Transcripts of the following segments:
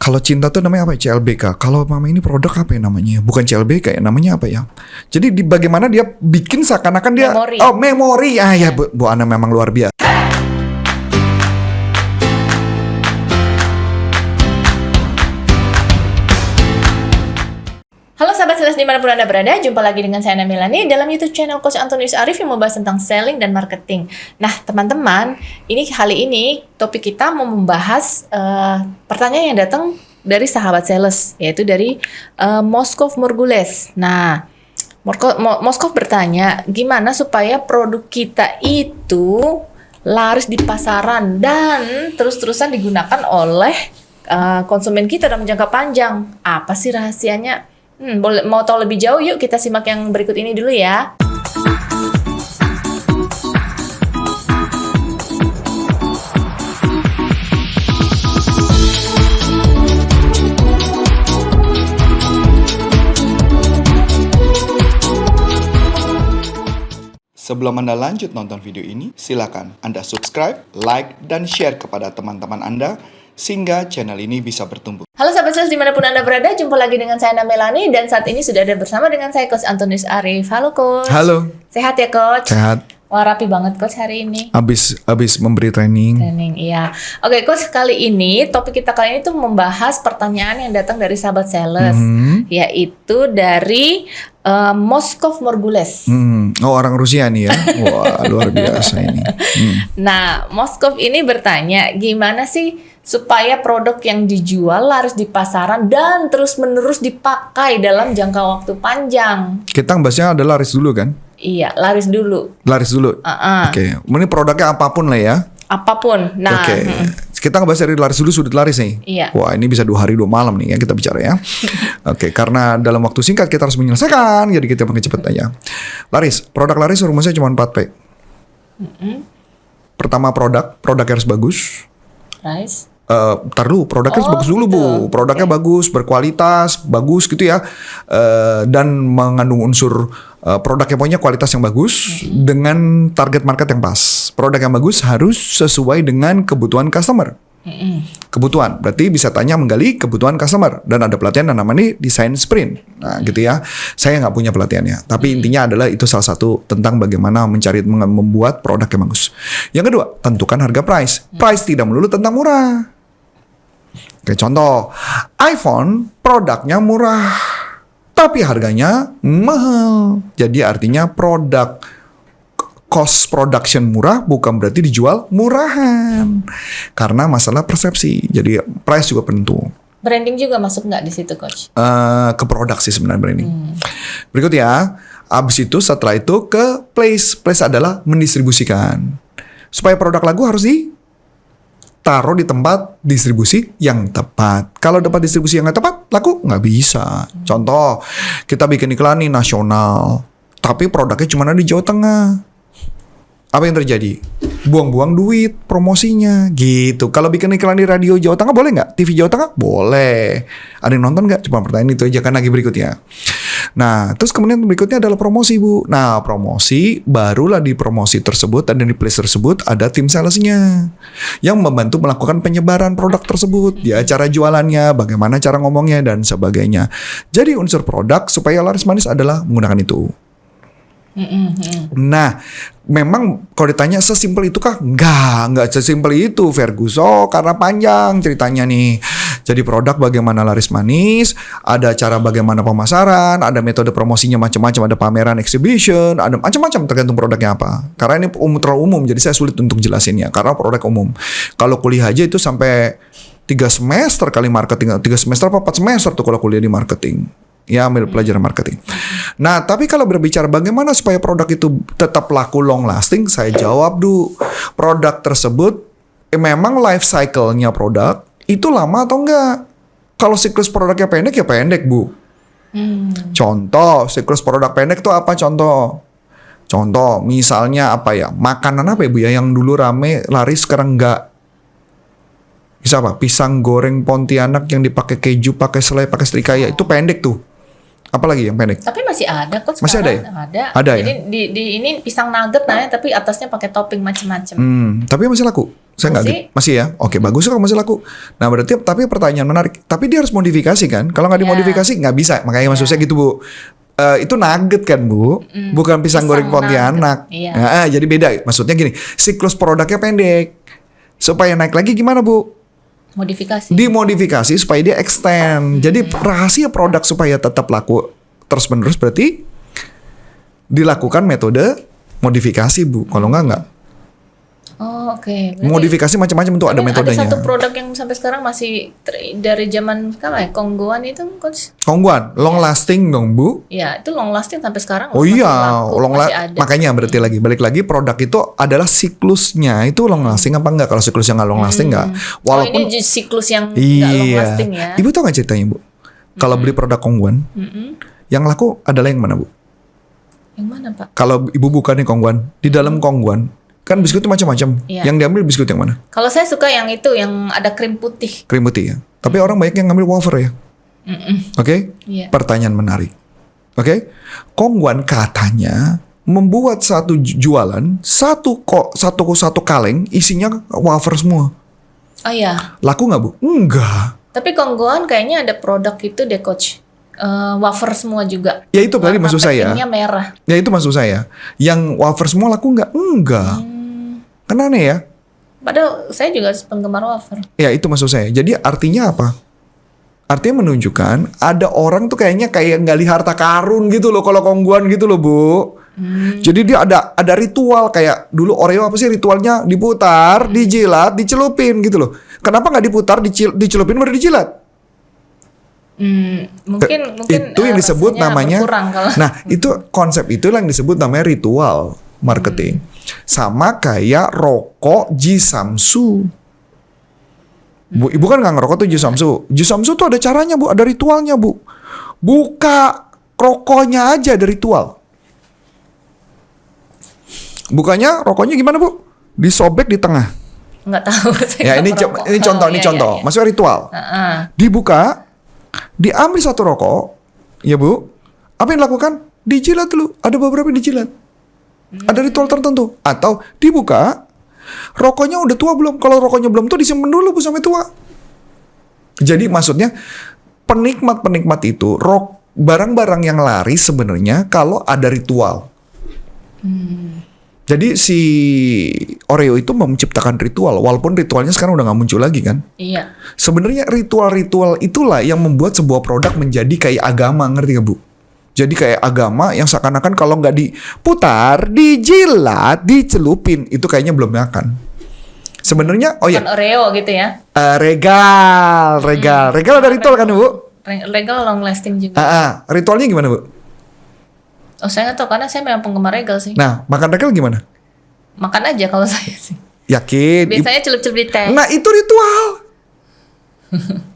Kalau cinta tuh namanya apa? CLBK. Kalau mama ini produk apa ya namanya? Bukan CLBK ya, namanya apa ya? Jadi bagaimana dia bikin seakan-akan dia Memori. memori. Ya Bu Ana memang luar biasa. Halo sahabat sales dimanapun Anda berada, jumpa lagi dengan saya Melani dalam YouTube channel Coach Antonius Arif yang membahas tentang selling dan marketing. Nah teman-teman, kali ini topik kita mau membahas pertanyaan yang datang dari sahabat sales, yaitu dari Moskov Morgules. Nah, Moskov bertanya, gimana supaya produk kita itu laris di pasaran dan terus-terusan digunakan oleh konsumen kita dalam jangka panjang. Apa sih rahasianya? Mau tahu lebih jauh, yuk kita simak yang berikut ini dulu ya. Sebelum Anda lanjut nonton video ini, silakan Anda subscribe, like, dan share kepada teman-teman Anda sehingga channel ini bisa bertumbuh. Halo sahabat sales dimanapun Anda berada, jumpa lagi dengan saya Melani dan saat ini sudah ada bersama dengan saya Coach Antonius Arif. Halo Coach. Halo. Sehat ya Coach? Sehat. Wah, rapi banget Coach hari ini. Abis memberi training. Iya. Oke Coach, kali ini topik kita kali ini tuh membahas pertanyaan yang datang dari sahabat sales, yaitu dari Moskov Morgules. Oh, orang Rusia nih ya. Wah, luar biasa ini. Nah, Moskov ini bertanya, gimana sih supaya produk yang dijual laris di pasaran dan terus-menerus dipakai dalam jangka waktu panjang? Kita bahasnya adalah laris dulu kan? Iya, laris dulu. Laris dulu. Oke. Ini produknya apapun lah ya. Apapun. Nah, Oke. Kita ngebahas dari laris dulu, sudut laris nih. Iya. Wah, ini bisa 2 hari 2 malam nih ya kita bicara ya. Oke, karena dalam waktu singkat kita harus menyelesaikan, jadi kita pakai cepet aja. Laris, produk laris rumusnya cuma 4P. Pertama produknya harus bagus. rice. Ntar dulu, produknya bagus dulu gitu. Bu. Produknya bagus, berkualitas, bagus gitu ya. Dan mengandung unsur produknya punya kualitas yang bagus dengan target market yang pas. Produk yang bagus harus sesuai dengan kebutuhan customer. Kebutuhan, berarti bisa tanya menggali kebutuhan customer. Dan ada pelatihan yang namanya design sprint. Nah gitu ya. Saya nggak punya pelatihannya. Tapi intinya adalah itu salah satu tentang bagaimana membuat produk yang bagus. Yang kedua, tentukan harga price. Price tidak melulu tentang murah. Oke, contoh, iPhone produknya murah, tapi harganya mahal. Jadi artinya cost production murah bukan berarti dijual murahan. Karena masalah persepsi. Jadi price juga penentu. Branding juga masuk nggak di situ Coach? Ke produk sih sebenarnya branding. Berikut ya. Abis itu setelah itu ke place. Place adalah mendistribusikan. Supaya produk lagu harus taruh di tempat distribusi yang tepat. Kalau tempat distribusi yang nggak tepat, laku nggak bisa. Contoh, kita bikin iklan nih nasional, tapi produknya cuma ada di Jawa Tengah. Apa yang terjadi? Buang-buang duit promosinya gitu. Kalau bikin iklan di radio Jawa Tengah boleh nggak? TV Jawa Tengah? Boleh. Ada yang nonton nggak? Cuma pertanyaan itu aja kan lagi berikutnya. Nah, terus kemudian berikutnya adalah promosi Bu. Nah, promosi barulah di promosi tersebut dan di place tersebut ada tim salesnya yang membantu melakukan penyebaran produk tersebut. Ya, cara jualannya, bagaimana cara ngomongnya dan sebagainya. Jadi unsur produk supaya laris manis adalah menggunakan itu. Nah, memang kalau ditanya sesimpel itu kah? Enggak sesimpel itu Ferguson, karena panjang ceritanya nih. Jadi produk bagaimana laris manis, ada cara bagaimana pemasaran, ada metode promosinya macam-macam, ada pameran, exhibition, ada macam-macam tergantung produknya apa. Karena ini terlalu umum, jadi saya sulit untuk jelasinnya karena produk umum. Kalau kuliah aja itu sampai 3 semester kali marketing, 3 semester apa 4 semester tuh kalau kuliah di marketing. Ya, ambil pelajaran marketing. Nah, tapi kalau berbicara bagaimana supaya produk itu tetap laku long lasting, saya jawab dulu. Produk tersebut memang life cycle-nya produk itu lama atau enggak? Kalau siklus produknya pendek ya pendek, Bu. Contoh, siklus produk pendek itu apa contoh? Contoh, misalnya apa ya? Makanan apa ya, Bu ya yang dulu rame laris sekarang enggak? Bisa apa? Pisang goreng Pontianak yang dipakai keju, pakai selai, pakai serikaya, itu pendek tuh. Apalagi yang pendek? Tapi masih ada kok sekarang. Masih ada ya? Ada Jadi ya? Di ini pisang nugget namanya, tapi atasnya pakai topping macam-macam. Tapi masih laku? Saya nggak masih ya. Oke, bagus kalau masih laku. Nah, berarti tapi pertanyaan menarik. Tapi dia harus modifikasi kan? Kalau nggak dimodifikasi nggak bisa. Makanya maksud saya gitu, Bu. Itu nugget kan, Bu, bukan pisang goreng Pontianak. Iya. Nah, jadi beda. Maksudnya gini, siklus produknya pendek. Supaya naik lagi gimana, Bu? Modifikasi. Dimodifikasi supaya dia extend. Jadi rahasia produk supaya tetap laku terus-menerus berarti dilakukan metode modifikasi, Bu. Kalau nggak. Oh, oke. Berarti Modifikasi macam-macam tuh ada metodenya. Ada satu produk yang sampai sekarang masih dari zaman kapan ya? Kongguan itu, Coach? Kongguan, long lasting dong, Bu. Ya, itu long lasting sampai sekarang. Oh masih iya, laku, masih ada. makanya berarti balik lagi produk itu adalah siklusnya itu long lasting apa enggak? Kalau siklusnya nggak long lasting nggak. Walaupun ini siklus yang nggak long lasting ya. Ibu tahu nggak ceritanya, Bu? Kalau beli produk Kongguan, yang laku adalah yang mana, Bu? Yang mana, Pak? Kalau ibu buka nih Kongguan, di dalam Kongguan kan biskuit itu macam-macam. Iya. Yang diambil biskuit yang mana? Kalau saya suka yang itu, yang ada krim putih. Krim putih ya. Tapi orang banyak yang ngambil wafer ya. Oke? Iya. Pertanyaan menarik. Oke? Kongguan katanya membuat satu jualan satu kaleng isinya wafer semua. Oh iya. Laku nggak, Bu? Enggak. Tapi Kongguan kayaknya ada produk itu deh, Coach. Wafer semua juga. Ya itu tadi maksud saya. Packingnya merah. Ya itu maksud saya. Yang wafer semua laku nggak? Enggak. Kan aneh ya? Padahal saya juga penggemar wafer. Ya itu maksud saya. Jadi artinya apa? Artinya menunjukkan ada orang tuh kayaknya kayak gali harta karun gitu loh kalau Kongguan gitu loh, Bu. Jadi dia ada ritual kayak dulu Oreo apa sih ritualnya diputar, dijilat, dicelupin gitu loh. Kenapa nggak diputar, dicelupin baru dijilat? Mungkin itu yang disebut namanya. kalau... Nah, itu konsep itu yang disebut namanya ritual marketing. Sama kayak rokok Jisamsu. Bu, ibu kan nggak ngerokok tuh Jisamsu. Jisamsu tuh ada caranya, Bu, ada ritualnya, Bu. Buka rokoknya aja ada ritual. Bukanya rokoknya gimana, Bu? Disobek di tengah. Nggak tahu. Ya ini contoh, ini contoh. Maksudnya ritual. Dibuka, diambil satu rokok, ya Bu. Apa yang dilakukan? Dijilat dulu. Ada beberapa yang dijilat. Ada ritual tertentu. Atau dibuka, rokoknya udah tua belum? Kalau rokoknya belum tuh disimpan dulu, Bu, sampai tua. Jadi maksudnya penikmat itu barang-barang yang laris sebenarnya kalau ada ritual. Jadi si Oreo itu menciptakan ritual, walaupun ritualnya sekarang udah nggak muncul lagi kan? Iya. Sebenarnya ritual-ritual itulah yang membuat sebuah produk menjadi kayak agama, ngerti gak, Bu? Jadi kayak agama yang seakan-akan kalau nggak diputar, dijilat, dicelupin, itu kayaknya belum makan. Sebenarnya, oh ya. Oreo gitu ya? Regal ada ritual kan, Bu? Regal long lasting juga. Ritualnya gimana, Bu? Oh, saya nggak tahu karena saya memang penggemar regal sih. Nah, makan regal gimana? Makan aja kalau saya sih. Yakin? Biasanya celup-celup di teh. Nah, itu ritual.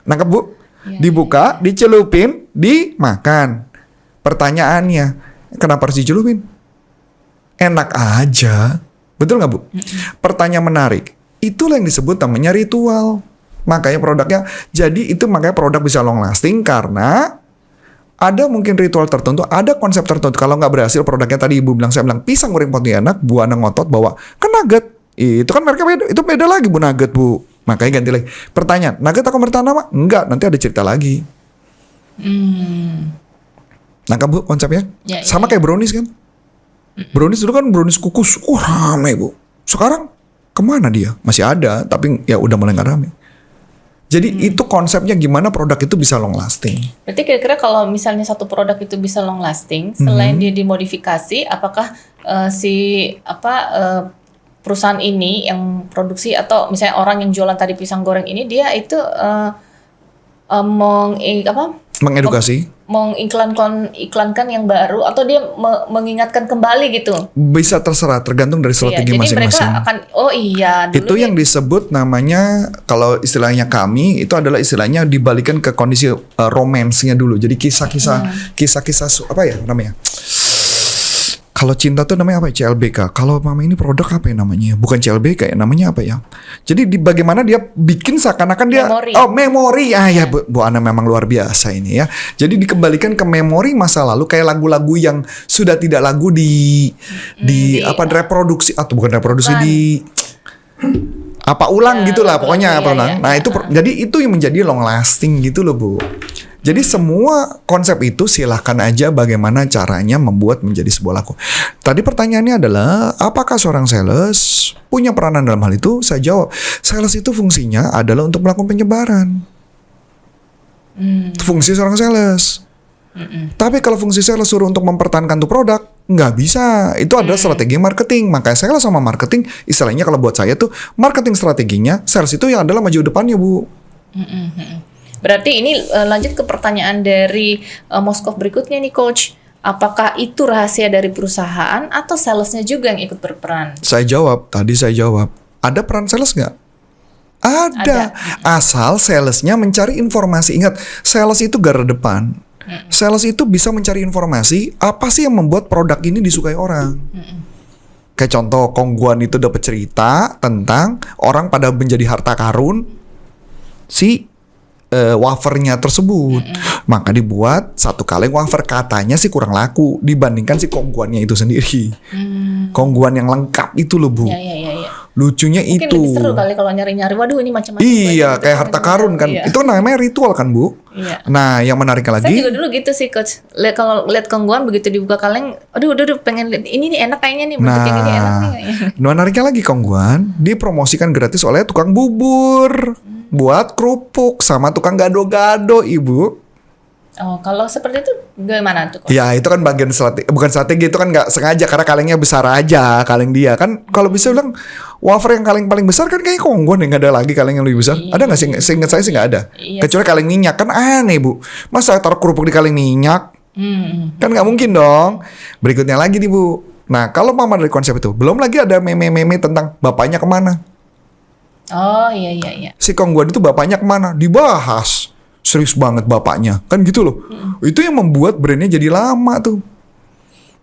Nangkep, Bu? Dibuka, dicelupin, dimakan. Pertanyaannya, kenapa harus dicelupin? Enak aja. Betul nggak, Bu? Pertanyaan menarik. Itulah yang disebut namanya ritual. Makanya produknya, jadi itu makanya produk bisa long lasting karena ada mungkin ritual tertentu, ada konsep tertentu. Kalau nggak berhasil produknya tadi ibu bilang, saya bilang pisang goreng Pontianak, Bu Ana ngotot bawa kan nugget. Itu kan mereka beda, itu beda lagi, Bu, nugget, Bu. Makanya ganti lagi. Pertanyaan, nugget akan bertahan lama? Enggak, nanti ada cerita lagi. Nangkap, Bu, konsepnya? Sama kayak brownies kan? Brownies dulu kan brownies kukus, rame, Bu. Sekarang kemana dia? Masih ada, tapi ya udah mulai nggak rame. Jadi itu konsepnya gimana produk itu bisa long lasting. Berarti kira-kira kalau misalnya satu produk itu bisa long lasting, selain dia dimodifikasi, apakah perusahaan ini yang produksi atau misalnya orang yang jualan tadi pisang goreng ini dia itu mengiklankan yang baru atau dia mengingatkan kembali gitu? Bisa terserah, tergantung dari strategi masing-masing. Jadi mereka akan, itu yang disebut namanya, kalau istilahnya kami itu adalah istilahnya dibalikan ke kondisi romansnya dulu. Jadi kisah-kisah apa ya namanya? Kalau cinta tuh namanya apa? CLBK. Kalau mama ini produk apa ya namanya? Bukan CLBK ya, namanya apa ya? Jadi bagaimana dia bikin seakan-akan dia memori. Ya Bu Ana memang luar biasa ini ya. Jadi dikembalikan ke memori masa lalu kayak lagu-lagu yang sudah tidak lagu reproduksi atau bukan reproduksi apa ulang Ya, gitulah ulang, pokoknya iya, apa ulang. iya, Nah, iya. itu jadi itu yang menjadi long lasting gitu loh, Bu. Jadi semua konsep itu silahkan aja bagaimana caranya membuat menjadi sebuah laku. Tadi pertanyaannya adalah apakah seorang sales punya peranan dalam hal itu? Saya jawab, sales itu fungsinya adalah untuk melakukan penyebaran. Fungsi seorang sales. Tapi kalau fungsi sales suruh untuk mempertahankan tuh produk, nggak bisa. Itu adalah strategi marketing. Makanya sales sama marketing, istilahnya kalau buat saya tuh, marketing strateginya, sales itu yang adalah maju depannya, Bu. Berarti ini lanjut ke pertanyaan dari Moskov berikutnya nih Coach. Apakah itu rahasia dari perusahaan atau salesnya juga yang ikut berperan? Saya jawab, ada peran sales nggak? Ada. Asal salesnya mencari informasi. Ingat, sales itu garda depan. Sales itu bisa mencari informasi apa sih yang membuat produk ini disukai orang. Kayak contoh, Kongguan itu dapat cerita tentang orang pada menjadi harta karun si wafernya tersebut. Maka dibuat satu kaleng wafer, katanya sih kurang laku dibandingkan si Kongguannya itu sendiri. Kongguan yang lengkap itu loh, Bu. Ya. Lucunya Mungkin itu. lebih seru kali kalau nyari-nyari. Waduh, ini macam-macam. Iya, kayak harta karun kan. Iya. Itu namanya ritual kan, Bu. Iya. Nah, yang menariknya Saya lagi, juga dulu gitu sih Coach. Kalau lihat Kongguan begitu dibuka kaleng, aduh pengen lihat ini nih enak kayaknya nih, bentuk yang ini enak nih kayaknya. menariknya lagi Kongguan dipromosikan gratis oleh tukang bubur, buat kerupuk sama tukang gado-gado, Ibu. Oh, kalau seperti itu gimana tuh Coach? Ya, itu kan bagian strategi, bukan strategi, itu kan nggak sengaja karena kalengnya besar aja, kaleng dia kan. Kalau bisa bilang wafer yang kaleng paling besar kan kayak Kongguan, yang nggak ada lagi kaleng yang lebih besar. Ada nggak sih? Seingat saya sih nggak ada. Iya Kecuali kaleng minyak, kan aneh, Bu. Masa taruh kerupuk di kaleng minyak? Hmm. Kan nggak mungkin dong. Berikutnya lagi nih, Bu. Nah, kalau mama dari konsep itu, belum lagi ada meme-meme tentang bapaknya kemana. Oh iya. Si Kongguan itu bapaknya kemana? Dibahas. Serius banget bapaknya. Kan gitu loh. Itu yang membuat brandnya jadi lama tuh.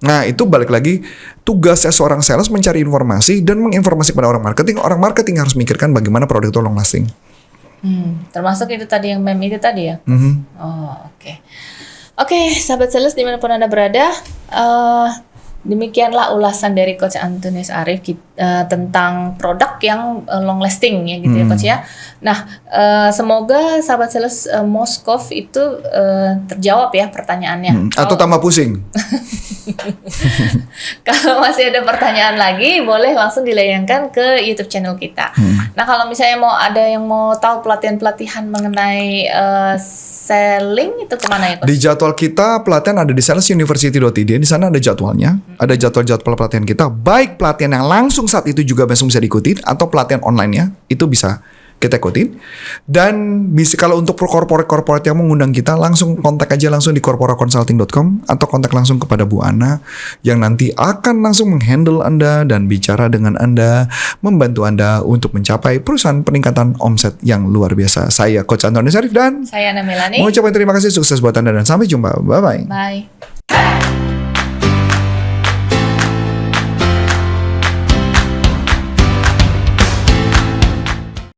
Nah, itu balik lagi, tugasnya seorang sales mencari informasi dan menginformasikan pada orang marketing. Orang marketing harus mikirkan bagaimana produk itu long lasting. Termasuk itu tadi yang meme itu tadi ya? Oh, oke. Oke, sahabat sales dimanapun Anda berada, demikianlah ulasan dari Coach Antonius Arif tentang produk yang long lasting ya gitu ya Coach ya. Nah, semoga sahabat sales Moskov itu terjawab ya pertanyaannya. Atau tambah pusing. Kalau masih ada pertanyaan lagi, boleh langsung dilayangkan ke YouTube channel kita. Nah, kalau misalnya ada yang mau tahu pelatihan-pelatihan mengenai selling itu kemana ya Coach? Di jadwal kita pelatihan ada di salesuniversity.id. Di sana ada jadwalnya, ada jadwal-jadwal pelatihan kita. Baik pelatihan yang langsung saat itu juga langsung bisa diikuti, atau pelatihan online-nya itu bisa kita ikutin. Dan bisa kalau untuk corporate yang mengundang kita, langsung kontak aja langsung di corporaconsulting.com atau kontak langsung kepada Bu Ana yang nanti akan langsung menghandle Anda dan bicara dengan Anda, membantu Anda untuk mencapai perusahaan peningkatan omset yang luar biasa. Saya Coach Antonius Arif dan Saya Ana Melani. mengucapkan terima kasih, sukses buat Anda dan sampai jumpa. Bye-bye. Bye.